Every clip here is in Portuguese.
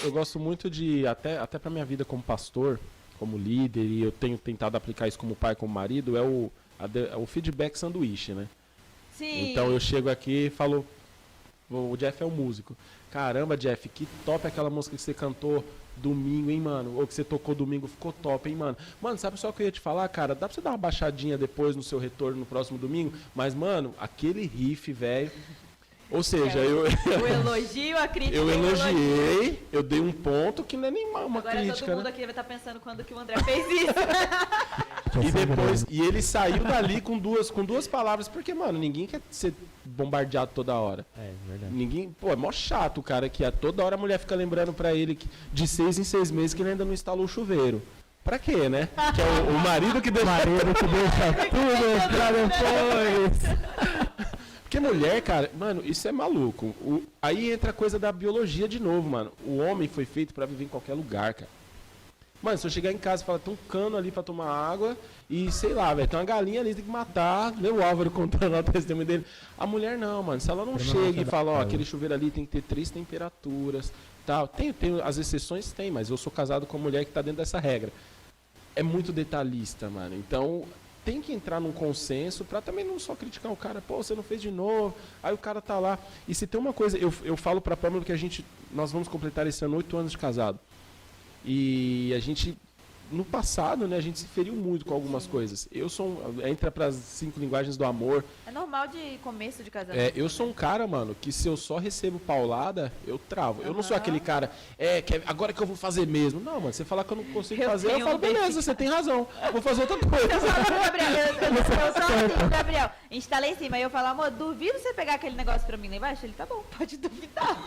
eu gosto muito de, até pra minha vida como pastor, como líder, e eu tenho tentado aplicar isso como pai, como marido, é o feedback sanduíche, né? Sim. Então eu chego aqui e falo, o Jeff é um músico. Caramba, Jeff, que top aquela música que você cantou domingo, hein, mano? Ou que você tocou domingo, ficou top, hein, mano? Mano, sabe só o que eu ia te falar, cara? Dá pra você dar uma baixadinha depois no seu retorno no próximo domingo? Mas, mano, aquele riff, velho... Ou seja, o elogio, a crítica. eu elogiei, eu dei um ponto que não é nem uma Agora crítica, todo mundo né? aqui vai estar pensando quando que o André fez isso. E depois, ele saiu dali com duas palavras, porque, mano, ninguém quer ser bombardeado toda hora. É, verdade. Ninguém, pô, é mó chato o cara que toda hora a mulher fica lembrando pra ele que de 6 em 6 meses que ele ainda não instalou o chuveiro. Pra quê, né? Que é o marido que deixa... tudo pra depois. Porque mulher, cara, mano, isso é maluco. Aí entra a coisa da biologia de novo, mano. O homem foi feito pra viver em qualquer lugar, cara. Mano, se eu chegar em casa e falar, tem um cano ali pra tomar água e, sei lá, velho, tem uma galinha ali, tem que matar. Vê o Álvaro contando lá o testemunho dele. A mulher não, mano. Se ela não chega e fala, ó, aquele chuveiro ali tem que ter 3 temperaturas, tal. Tem as exceções, tem, mas eu sou casado com uma mulher que tá dentro dessa regra. É muito detalhista, mano. Então... tem que entrar num consenso pra também não só criticar o cara, pô, você não fez de novo, aí o cara tá lá. E se tem uma coisa, eu falo pra Pâmela que nós vamos completar esse ano 8 anos de casado. E a gente, no passado, né, a gente se feriu muito com algumas coisas. Entra pras 5 linguagens do amor. É normal de começo de casamento. Eu sou um cara, mano, que se eu só recebo paulada, eu travo. Eu não sou aquele cara, agora que eu vou fazer mesmo. Não, mano, você falar que eu não consigo fazer, eu falo, beleza, você tem razão. Vou fazer outra coisa. Eu sou assim, Gabriel. A gente tá lá em cima e eu falo, amor, duvido você pegar aquele negócio pra mim lá embaixo. Ele, tá bom, pode duvidar.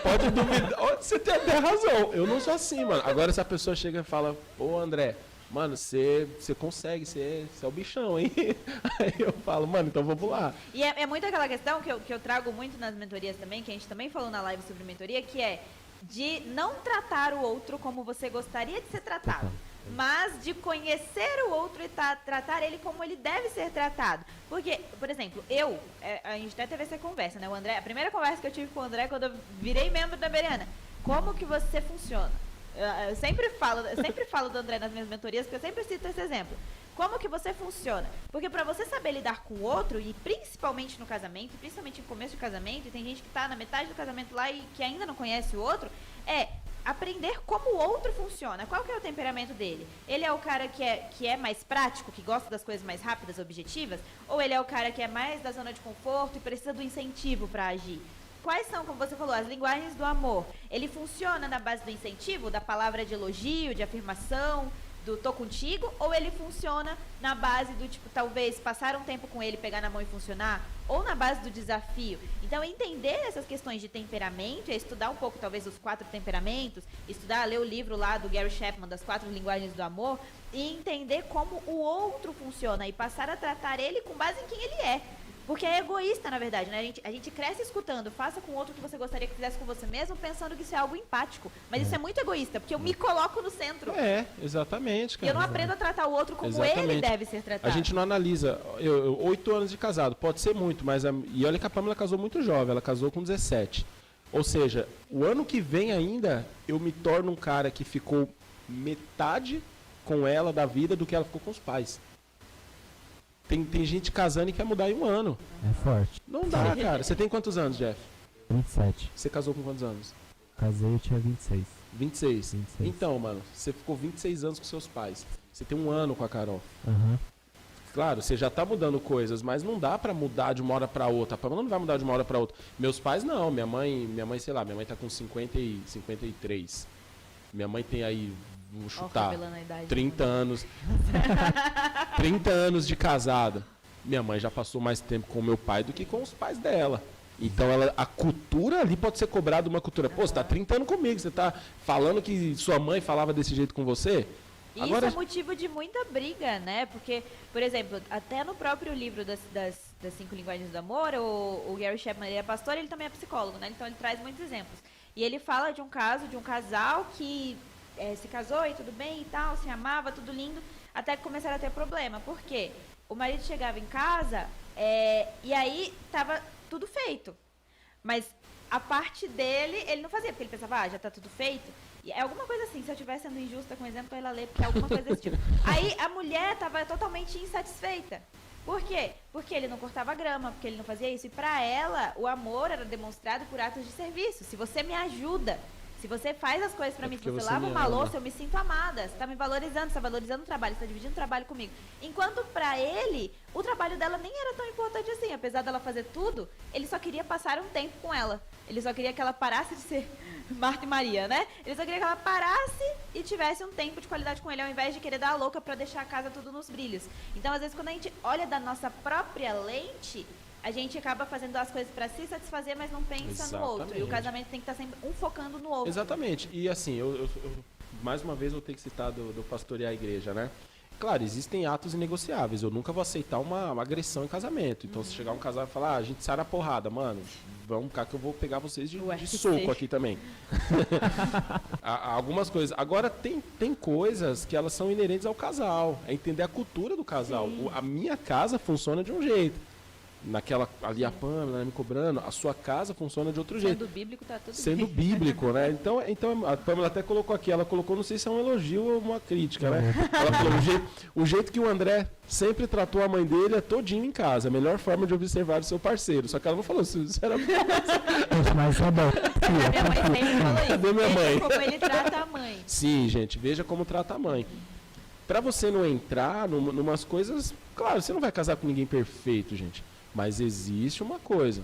Pode duvidar. Você tem até razão. Eu não sou assim, mano. Agora se a pessoa chega e fala, ô André, mano, você consegue, você é o bichão, hein? Aí eu falo, mano, então vamos lá. E é muito aquela questão que eu trago muito nas mentorias também, que a gente também falou na live sobre mentoria, que é de não tratar o outro como você gostaria de ser tratado, mas de conhecer o outro e tratar ele como ele deve ser tratado. Porque, por exemplo, a gente até teve essa conversa, né? O André, a primeira conversa que eu tive com o André quando eu virei membro da Beriana, como que você funciona? Eu sempre falo do André nas minhas mentorias, porque eu sempre cito esse exemplo. Como que você funciona? Porque para você saber lidar com o outro, e principalmente no casamento, principalmente no começo do casamento, e tem gente que tá na metade do casamento lá e que ainda não conhece o outro, é aprender como o outro funciona. Qual que é o temperamento dele? Ele é o cara que é mais prático, que gosta das coisas mais rápidas, objetivas? Ou ele é o cara que é mais da zona de conforto e precisa do incentivo para agir? Quais são, como você falou, as linguagens do amor? Ele funciona na base do incentivo, da palavra de elogio, de afirmação, do tô contigo? Ou ele funciona na base do, tipo, talvez passar um tempo com ele, pegar na mão e funcionar? Ou na base do desafio? Então, entender essas questões de temperamento, é estudar um pouco, talvez, os 4 temperamentos, ler o livro lá do Gary Chapman, das 4 linguagens do amor, e entender como o outro funciona e passar a tratar ele com base em quem ele é. Porque é egoísta, na verdade, né? A gente cresce escutando, faça com o outro o que você gostaria que fizesse com você mesmo, pensando que isso é algo empático. Mas isso é muito egoísta, porque eu me coloco no centro. Exatamente, cara. E eu não aprendo a tratar o outro como ele deve ser tratado. A gente não analisa. 8 anos de casado, pode ser muito, mas... E olha que a Pâmela casou muito jovem, ela casou com 17. Ou seja, o ano que vem ainda, eu me torno um cara que ficou metade com ela da vida do que ela ficou com os pais. Tem gente casando e quer mudar em um ano. É forte. Não dá, cara. Você tem quantos anos, Jeff? 27. Você casou com quantos anos? Casei, eu tinha 26. 26. Então, mano, você ficou 26 anos com seus pais. Você tem um ano com a Carol. Uhum. Claro, você já tá mudando coisas, mas não dá pra mudar de uma hora pra outra. A Pamela não vai mudar de uma hora pra outra. Meus pais não. Minha mãe, sei lá, minha mãe tá com 53. Minha mãe tem aí... Vou chutar, 30 anos. 30 anos de casada. Minha mãe já passou mais tempo com meu pai do que com os pais dela. Então a cultura ali pode ser cobrada uma cultura. Pô, você tá 30 anos comigo, você tá falando que sua mãe falava desse jeito com você? E agora... isso é motivo de muita briga, né? Porque, por exemplo, até no próprio livro das 5 linguagens do amor, o Gary Chapman, ele é pastor, ele também é psicólogo, né? Então ele traz muitos exemplos. E ele fala de um caso de um casal que se casou e tudo bem e tal, se amava, tudo lindo, até que começaram a ter problema. Por quê? O marido chegava em casa e aí tava tudo feito. Mas a parte dele, ele não fazia, porque ele pensava, já tá tudo feito. E é alguma coisa assim, se eu estiver sendo injusta com o exemplo, ela lê, porque é alguma coisa desse tipo. Aí a mulher tava totalmente insatisfeita. Por quê? Porque ele não cortava grama, porque ele não fazia isso. E pra ela, o amor era demonstrado por atos de serviço. Se você me ajuda, se você faz as coisas pra mim, se você lava uma louça, eu me sinto amada. Você tá me valorizando, você tá valorizando o trabalho, você tá dividindo o trabalho comigo. Enquanto pra ele, o trabalho dela nem era tão importante assim. Apesar dela fazer tudo, ele só queria passar um tempo com ela. Ele só queria que ela parasse de ser Marta e Maria, né? Ele só queria que ela parasse e tivesse um tempo de qualidade com ele, ao invés de querer dar a louca pra deixar a casa tudo nos brilhos. Então, às vezes, quando a gente olha da nossa própria lente, a gente acaba fazendo as coisas pra se satisfazer, mas não pensa no outro. E o casamento tem que estar sempre um focando no outro. Exatamente. E assim, eu mais uma vez eu tenho que citar do pastorear a igreja, né? Claro, existem atos inegociáveis. Eu nunca vou aceitar uma agressão em casamento. Então, se chegar um casal e falar, a gente sai na porrada, mano, vamos cá que eu vou pegar vocês de soco aqui também. Há algumas coisas. Agora, tem coisas que elas são inerentes ao casal. É entender a cultura do casal. A minha casa funciona de um jeito. Naquela ali a Pâmela me cobrando, a sua casa funciona de outro jeito. Sendo bíblico, tá tudo Sendo bem. bíblico, né? Então a Pâmela até colocou aqui, ela colocou, não sei se é um elogio ou uma crítica, né? Ela falou, o jeito que o André sempre tratou a mãe dele é todinho em casa, a melhor forma de observar o seu parceiro. Só que ela não falou sinceramente. Mas tá bom. Minha mãe sempre falou isso. Cadê minha mãe? Veja como ele trata a mãe. Sim, gente, veja como trata a mãe. Pra você não entrar numas coisas, claro, você não vai casar com ninguém perfeito, gente. Mas existe uma coisa.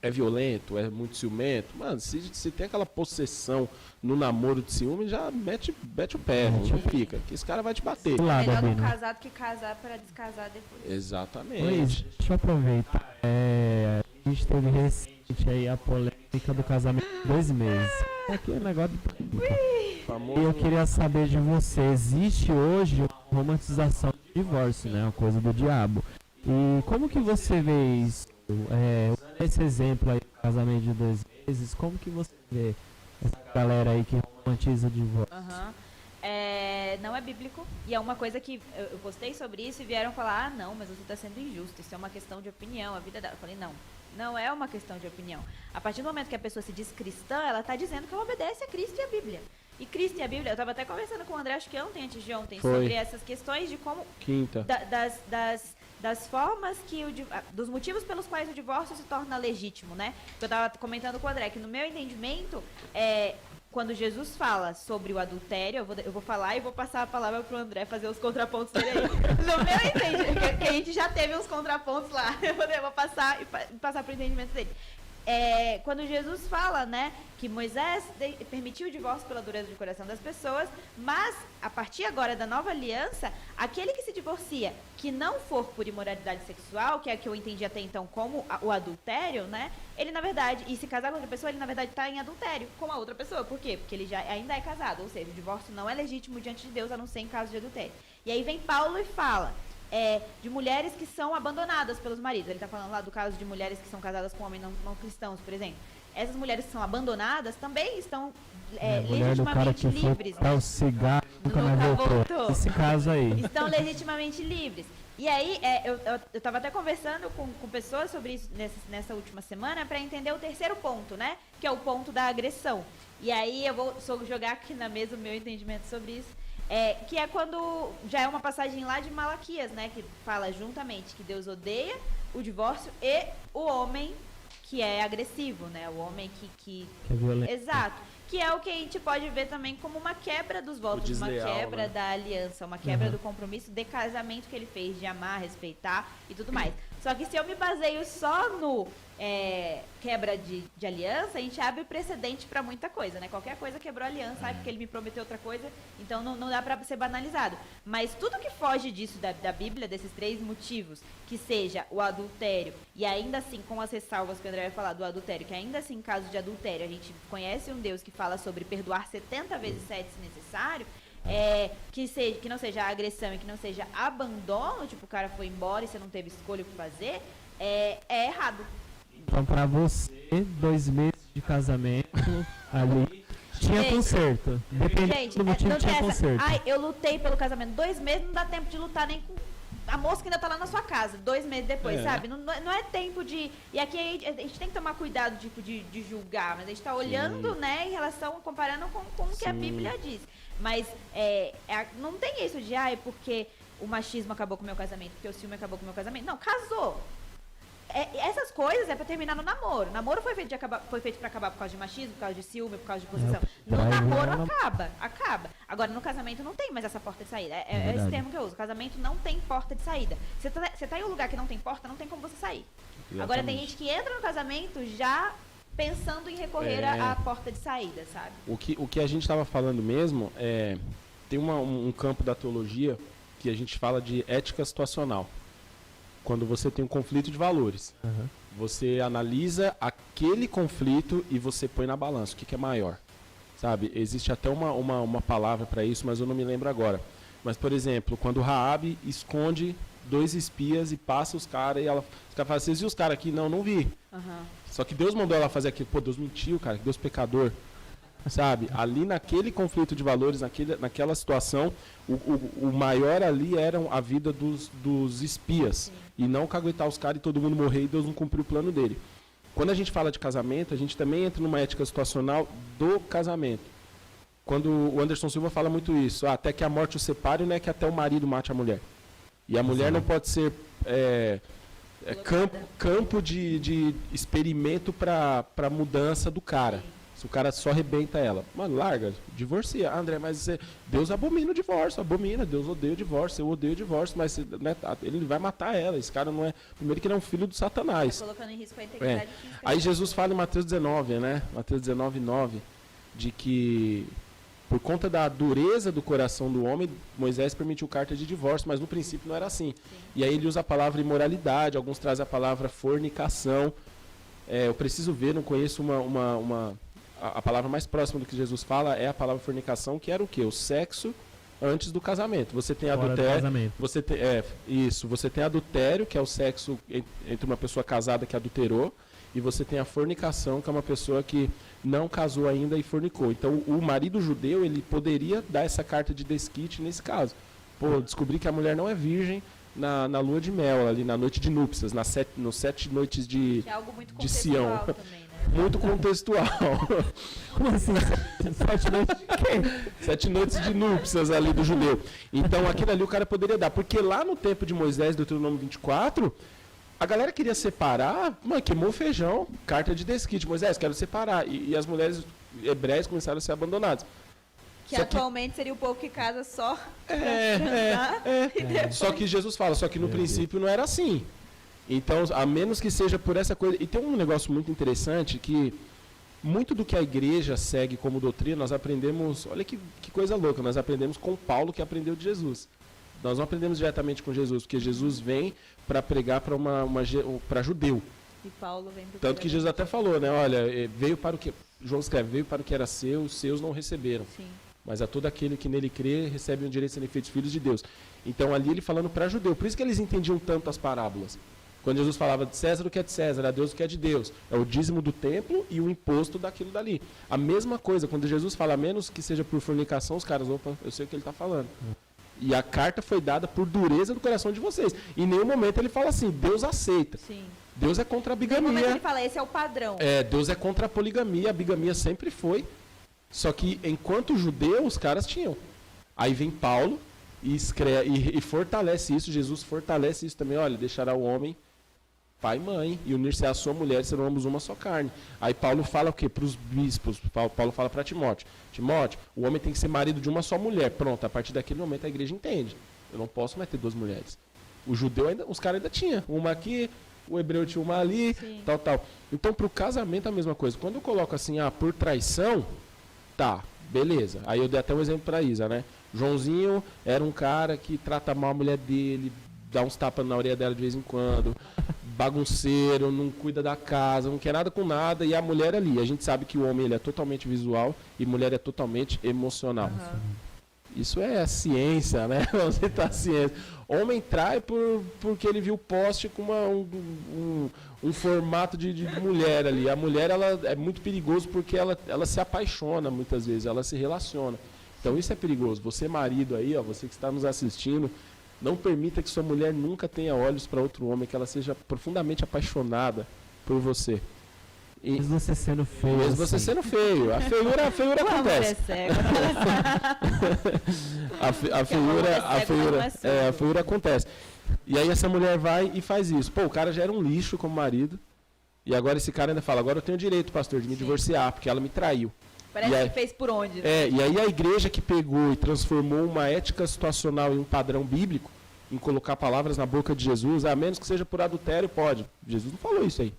É violento, é muito ciumento. Mano, se tem aquela possessão no namoro de ciúme, já mete o pé, não fica. Que esse cara vai te bater. Melhor não casar do que casar para descasar depois. Exatamente. Luiz, deixa eu aproveitar. A gente teve recente aí a polêmica do casamento de 2 meses. Aqui é um negócio de polêmica. E eu queria saber de você, existe hoje uma romantização do divórcio, né? Uma coisa do diabo. E como que você vê isso? Esse exemplo aí do casamento de 2 meses, como que você vê essa galera aí que romantiza o divórcio? Não é bíblico, e é uma coisa que eu postei sobre isso e vieram falar, não, mas você está sendo injusto, isso é uma questão de opinião, a vida dela. Eu falei, não é uma questão de opinião. A partir do momento que a pessoa se diz cristã, ela está dizendo que ela obedece a Cristo e a Bíblia. E Cristo e a Bíblia, eu estava até conversando com o André, acho que antes de ontem, sobre essas questões de como... Quinta. Das formas dos motivos pelos quais o divórcio se torna legítimo, né? Eu estava comentando com o André que no meu entendimento, quando Jesus fala sobre o adultério, eu vou falar e vou passar a palavra pro André fazer os contrapontos dele aí. No meu entendimento, que a gente já teve uns contrapontos lá, eu vou passar e passar pro entendimento dele. Quando Jesus fala, né, que Moisés permitiu o divórcio pela dureza de coração das pessoas, mas a partir agora da nova aliança, aquele que se divorcia, que não for por imoralidade sexual, que é a que eu entendi até então como o adultério, né, ele na verdade, e se casar com outra pessoa, ele na verdade está em adultério com a outra pessoa. Por quê? Porque ele já ainda é casado, ou seja, o divórcio não é legítimo diante de Deus, a não ser em caso de adultério. E aí vem Paulo e fala... de mulheres que são abandonadas pelos maridos. Ele está falando lá do caso de mulheres que são casadas com homens não cristãos, por exemplo. Essas mulheres que são abandonadas também estão legitimamente livres. Né? O cigarro nunca voltou. Esse caso aí. Estão legitimamente livres. E aí, eu estava até conversando com pessoas sobre isso nessa última semana para entender o terceiro ponto, né? Que é o ponto da agressão. E aí eu vou jogar aqui na mesa o meu entendimento sobre isso. Que é quando já é uma passagem lá de Malaquias, né, que fala juntamente que Deus odeia o divórcio e o homem que é agressivo, né, o homem que é violento. Exato, que é o que a gente pode ver também como uma quebra dos votos, desleal, uma quebra, né, da aliança, uma quebra do compromisso de casamento que ele fez, de amar, respeitar e tudo mais. Só que se eu me baseio só no quebra de aliança, a gente abre precedente para muita coisa, né? Qualquer coisa quebrou a aliança, porque ele me prometeu outra coisa, então não dá para ser banalizado. Mas tudo que foge disso da Bíblia, desses 3 motivos, que seja o adultério, e ainda assim, com as ressalvas que o André vai falar do adultério, que ainda assim, em caso de adultério, a gente conhece um Deus que fala sobre perdoar 70 vezes 7 se necessário, que não seja agressão e que não seja abandono, tipo, o cara foi embora e você não teve escolha o que fazer, é errado. Então, pra você, 2 meses de casamento ali tinha conserto. Dependendo do motivo, tinha conserto. Eu lutei pelo casamento. 2 meses não dá tempo de lutar nem com a mosca ainda tá lá na sua casa, 2 meses depois, É. sabe? Não é tempo de... E aqui a gente tem que tomar cuidado, tipo, de julgar, mas a gente tá olhando, né, em relação, comparando com o que a Sim. Bíblia diz. Mas não tem isso de, é porque o machismo acabou com o meu casamento, porque o ciúme acabou com o meu casamento. Não, casou. Essas coisas é pra terminar no namoro. O namoro foi feito pra acabar por causa de machismo, por causa de ciúme, por causa de posição. No namoro acaba. Agora, no casamento não tem mais essa porta de saída. É esse termo que eu uso. Casamento não tem porta de saída. Você tá em um lugar que não tem porta, não tem como você sair. Exatamente. Agora, tem gente que entra no casamento já pensando em recorrer à porta de saída, sabe? O que a gente estava falando mesmo tem um campo da teologia que a gente fala de ética situacional. Quando você tem um conflito de valores, você analisa aquele conflito e você põe na balança o que é maior, sabe? Existe até uma palavra para isso, mas eu não me lembro agora. Mas, por exemplo, quando Raabe esconde 2 espias e passa os caras e os caras falam, vocês viram os caras aqui? Não vi. Só que Deus mandou ela fazer aquilo. Pô, Deus mentiu, cara, Deus pecador. Sabe? Ali naquele conflito de valores, naquela situação, o maior ali era a vida dos espias. Sim. E não caguetar os caras e todo mundo morrer e Deus não cumpriu o plano dele. Quando a gente fala de casamento, a gente também entra numa ética situacional do casamento. Quando o Anderson Silva fala muito isso, até que a morte o separe, não é que até o marido mate a mulher. E a mulher não pode ser campo de experimento para mudança do cara. Se o cara só arrebenta ela, mano, larga, divorcia. André, mas Deus abomina o divórcio, abomina, Deus odeia o divórcio, eu odeio o divórcio, mas né, ele vai matar ela. Esse cara não é. Primeiro que ele é um filho do Satanás. Tá colocando em risco a integridade física. Aí Jesus fala em Mateus 19, né? Mateus 19:9, de que por conta da dureza do coração do homem, Moisés permitiu carta de divórcio, mas no princípio não era assim. Sim. E aí ele usa a palavra imoralidade, alguns trazem a palavra fornicação. Eu preciso ver, não conheço a palavra mais próxima do que Jesus fala é a palavra fornicação, que era o quê? O sexo antes do casamento. Você tem adultério. Você tem, você tem adultério, que é o sexo entre uma pessoa casada que adulterou, e você tem a fornicação, que é uma pessoa que não casou ainda e fornicou. Então, o marido judeu, ele poderia dar essa carta de desquite nesse caso. Pô, descobri que a mulher não é virgem na lua de mel, ali na noite de núpcias, nos 7 noites de, que é algo muito de Sião. também, né? Muito contextual. Como assim? 7 noites de quê? 7 noites de núpcias ali do judeu. Então, aquilo ali o cara poderia dar. Porque lá no tempo de Moisés, Deuteronômio 24, a galera queria separar, mano, queimou o feijão, carta de desquite. Moisés, quero separar. E as mulheres hebreias começaram a ser abandonadas. Que atualmente seria o povo que casa só pra transar. E depois... Só que Jesus fala, só que no princípio não era assim. Então, a menos que seja por essa coisa... E tem um negócio muito interessante que muito do que a igreja segue como doutrina, nós aprendemos... Olha que coisa louca, nós aprendemos com Paulo que aprendeu de Jesus. Nós não aprendemos diretamente com Jesus, porque Jesus vem para pregar para judeu. E Paulo vem pro Tanto que Jesus até falou, né? Olha, veio para o que... João escreve, veio para o que era seu, os seus não receberam. Sim. Mas a todo aquele que nele crê, recebe o direito de serem feitos filhos de Deus. Então, ali ele falando para judeu. Por isso que eles entendiam tanto as parábolas. Quando Jesus falava de César o que é de César, a Deus o que é de Deus. É o dízimo do templo e o imposto daquilo dali. A mesma coisa, quando Jesus fala menos que seja por fornicação, os caras, opa, eu sei o que ele está falando. E a carta foi dada por dureza do coração de vocês. Em nenhum momento ele fala assim, Deus aceita. Sim. Deus é contra a bigamia. No momento ele fala, esse é o padrão. Deus é contra a poligamia, a bigamia sempre foi. Só que enquanto judeu, os caras tinham. Aí vem Paulo e escreve e fortalece isso, Jesus fortalece isso também, olha, deixará o homem pai e mãe, e unir-se à sua mulher, serão ambos uma só carne. Aí Paulo fala o quê? Para os bispos, Paulo fala para Timóteo. Timóteo, o homem tem que ser marido de uma só mulher. Pronto, a partir daquele momento a igreja entende. Eu não posso mais ter 2 mulheres. O judeu, os caras ainda tinham. Uma aqui, o hebreu tinha uma ali, tal. Então, para o casamento, a mesma coisa. Quando eu coloco assim, por traição, tá, beleza. Aí eu dei até um exemplo para Isa, né? Joãozinho era um cara que trata mal a mulher dele, dá uns tapas na orelha dela de vez em quando, bagunceiro, não cuida da casa, não quer nada com nada, e a mulher ali. A gente sabe que o homem ele é totalmente visual e mulher é totalmente emocional. Isso é ciência, né? Você tá ciência. Homem trai porque ele viu o poste com um formato de mulher ali. A mulher ela é muito perigoso porque ela se apaixona muitas vezes, ela se relaciona. Então isso é perigoso. Você marido aí, ó, você que está nos assistindo, Não permita que sua mulher nunca tenha olhos para outro homem, que ela seja profundamente apaixonada por você. Mesmo você sendo feio. Mesmo você sendo feio. A feiura acontece. A feiura acontece. E aí essa mulher vai e faz isso. Pô, o cara já era um lixo como marido. E agora esse cara ainda fala, agora eu tenho direito, pastor, de me divorciar, porque ela me traiu. Parece que fez por onde. Né? E aí a igreja que pegou e transformou uma ética situacional em um padrão bíblico, em colocar palavras na boca de Jesus, a menos que seja por adultério, pode. Jesus não falou isso aí.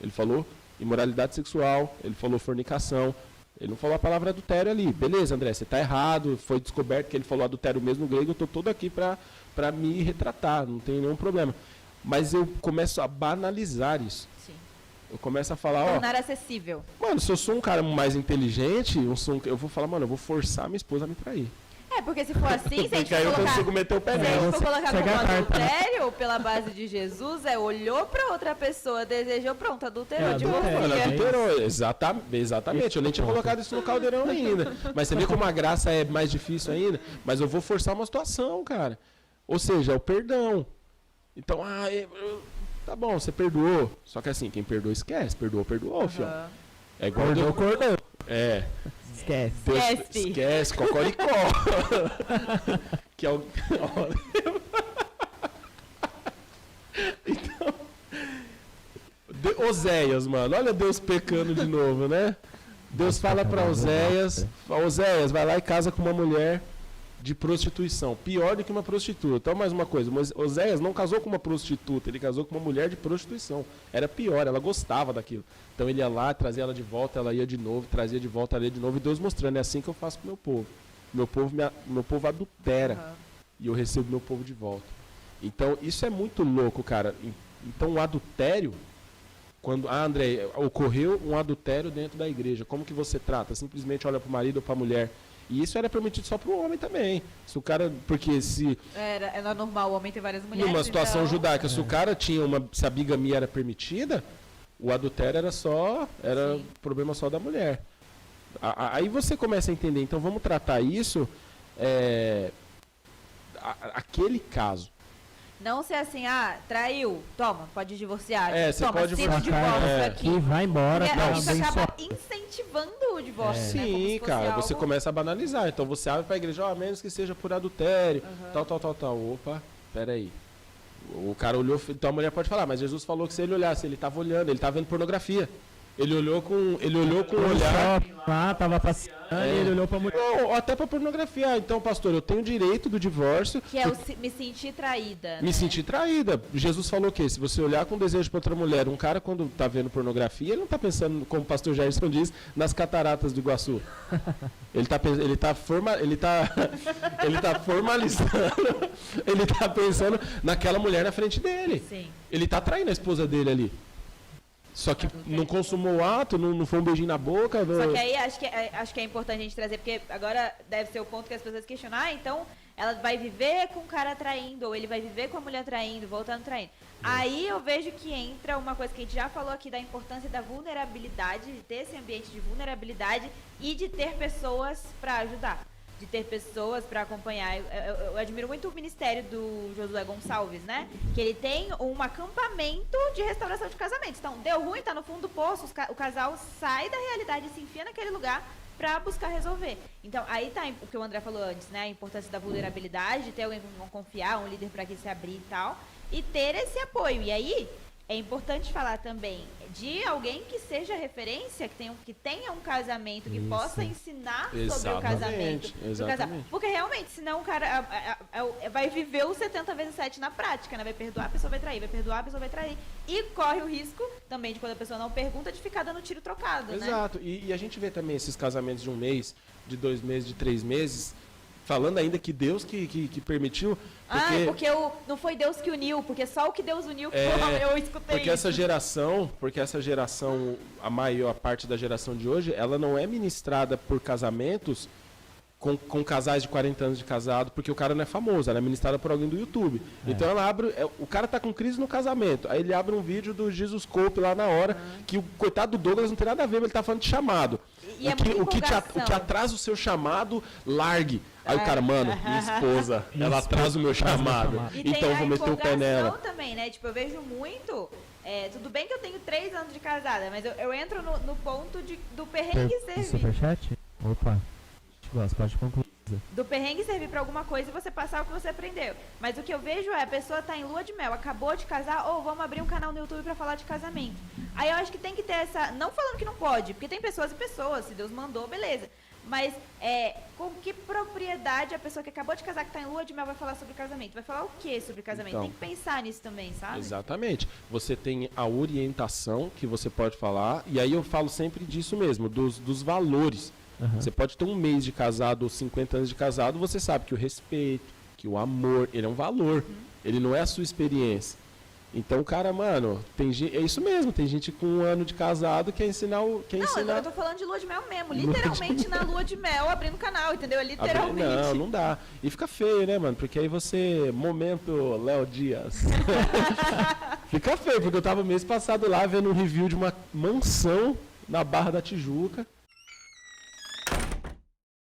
Ele falou imoralidade sexual, ele falou fornicação, ele não falou a palavra adultério ali. Beleza, André, você está errado, foi descoberto que ele falou adultério mesmo no grego, eu estou todo aqui para me retratar, não tem nenhum problema. Mas eu começo a banalizar isso. Sim. Eu começo a falar, tornar acessível. Mano, se eu sou um cara mais inteligente, eu vou falar, mano, eu vou forçar minha esposa a me trair. Porque se for assim, se a gente for eu colocar, consigo meter o pé se a gente for colocar como carta, adultério, pela base de Jesus, olhou pra outra pessoa, desejou, pronto, adulterou, divorciou. Mano, adulterou, exatamente. Eu nem tinha colocado isso no caldeirão ainda. Mas você vê como a graça é mais difícil ainda? Mas eu vou forçar uma situação, cara. Ou seja, é o perdão. Então, tá bom, você perdoou. Só que assim, quem perdoa esquece. Perdoou, filho. É igual Acordou. É. Esquece. Esquece, cocoricó. Que é o... Então... Oséias, mano. Olha Deus pecando de novo, né? Deus fala pra Oséias, vai lá e casa com uma mulher de prostituição. Pior do que uma prostituta. Então, mais uma coisa. Oséias não casou com uma prostituta, ele casou com uma mulher de prostituição. Era pior, ela gostava daquilo. Então, ele ia lá, trazia ela de volta, ela ia de novo, trazia de volta, ela ia de novo. E Deus mostrando, é assim que eu faço com o meu povo. Meu povo adultera. E eu recebo meu povo de volta. Então, isso é muito louco, cara. Então, o adultério... Quando, André, ocorreu um adultério dentro da igreja, como que você trata? Simplesmente olha para o marido ou para a mulher. E isso era permitido só para o homem também. Se o cara, porque se... Era normal o homem ter várias mulheres. Numa situação judaica, se o cara tinha se a bigamia era permitida, o adultério era problema só da mulher. Aí você começa a entender, então vamos tratar isso, aquele caso. Não ser assim, traiu, toma, pode divorciar. Você toma, pode assina o divórcio aqui. E vai embora. Porque a gente acaba incentivando o divórcio, né? Sim, cara, você começa a banalizar. Então você abre para a igreja, a menos que seja por adultério, tal. Opa, peraí. O cara olhou, então a mulher pode falar, mas Jesus falou que se ele olhasse, ele estava olhando, ele estava vendo pornografia. Ele olhou com o olhar. Lá, tava passeando e ele olhou pra mulher. Não, até pra pornografia. Então, pastor, eu tenho direito do divórcio. Que é me sentir traída. Me sentir traída. Jesus falou que se você olhar com desejo pra outra mulher, um cara quando tá vendo pornografia, ele não tá pensando, como o pastor Jairson diz, nas cataratas do Iguaçu. Ele tá formalizando. Ele tá pensando naquela mulher na frente dele. Sim. Ele tá traindo a esposa dele ali. Só que não consumou o ato, não foi um beijinho na boca. Não... Só que aí acho que é importante a gente trazer, porque agora deve ser o ponto que as pessoas questionam, então ela vai viver com o cara traindo, ou ele vai viver com a mulher traindo, voltando traindo. Aí eu vejo que entra uma coisa que a gente já falou aqui da importância da vulnerabilidade, de ter esse ambiente de vulnerabilidade e de ter pessoas para ajudar. De ter pessoas para acompanhar. Eu admiro muito o ministério do Josué Gonçalves, né? Que ele tem um acampamento de restauração de casamentos. Então, deu ruim, tá no fundo do poço, o casal sai da realidade e se enfia naquele lugar para buscar resolver. Então, aí tá o que o André falou antes, né? A importância da vulnerabilidade, de ter alguém com confiar, um líder para que se abrir e tal, e ter esse apoio. E aí, é importante falar também de alguém que seja referência, que tenha um casamento, que possa ensinar sobre o casamento. Exatamente. Porque realmente, senão o cara vai viver o 70 vezes 7 na prática, né? Vai perdoar, a pessoa vai trair, vai perdoar, a pessoa vai trair. E corre o risco também de quando a pessoa não pergunta, de ficar dando tiro trocado, né? Exato. E a gente vê também esses casamentos de 1 mês, de 2 meses, de 3 meses, falando ainda que Deus que permitiu. Porque não foi Deus que uniu, porque só o que Deus uniu que eu escutei. Porque essa geração, a maior parte da geração de hoje, ela não é ministrada por casamentos com casais de 40 anos de casado, porque o cara não é famoso, ela é ministrada por alguém do YouTube. Então ela abre, o cara tá com crise no casamento, aí ele abre um vídeo do Jesus Cope lá na hora, que o coitado do Douglas não tem nada a ver, mas ele tá falando de chamado. O que atrasa o seu chamado, largue. Aí o cara, mano, minha esposa, ela atrasa o meu chamado, então eu vou meter o pé nela. Também, né? Tipo, eu vejo muito... tudo bem que eu tenho 3 anos de casada, mas eu entro no ponto do perrengue servir. Superchat? Opa, pode concluir. Do perrengue servir pra alguma coisa e você passar o que você aprendeu. Mas o que eu vejo é, a pessoa tá em lua de mel, acabou de casar, ou vamos abrir um canal no YouTube pra falar de casamento. Aí eu acho que tem que ter essa... Não falando que não pode, porque tem pessoas e pessoas, se Deus mandou, beleza. Mas com que propriedade a pessoa que acabou de casar, que tá em lua de mel, vai falar sobre casamento? Vai falar o que sobre casamento? Então, tem que pensar nisso também, sabe? Exatamente. Você tem a orientação que você pode falar, e aí eu falo sempre disso mesmo, dos valores. Você pode ter um mês de casado ou 50 anos de casado, você sabe que o respeito, que o amor, ele é um valor. Ele não é a sua experiência. Então, cara, mano, é isso mesmo. Tem gente com 1 ano de casado que quer ensinar eu tô falando de lua de mel mesmo. Literalmente na lua de mel, abrindo canal, entendeu? Literalmente. Não dá. E fica feio, né, mano? Porque aí você... Momento Léo Dias. Fica feio, porque eu tava mês passado lá vendo um review de uma mansão na Barra da Tijuca.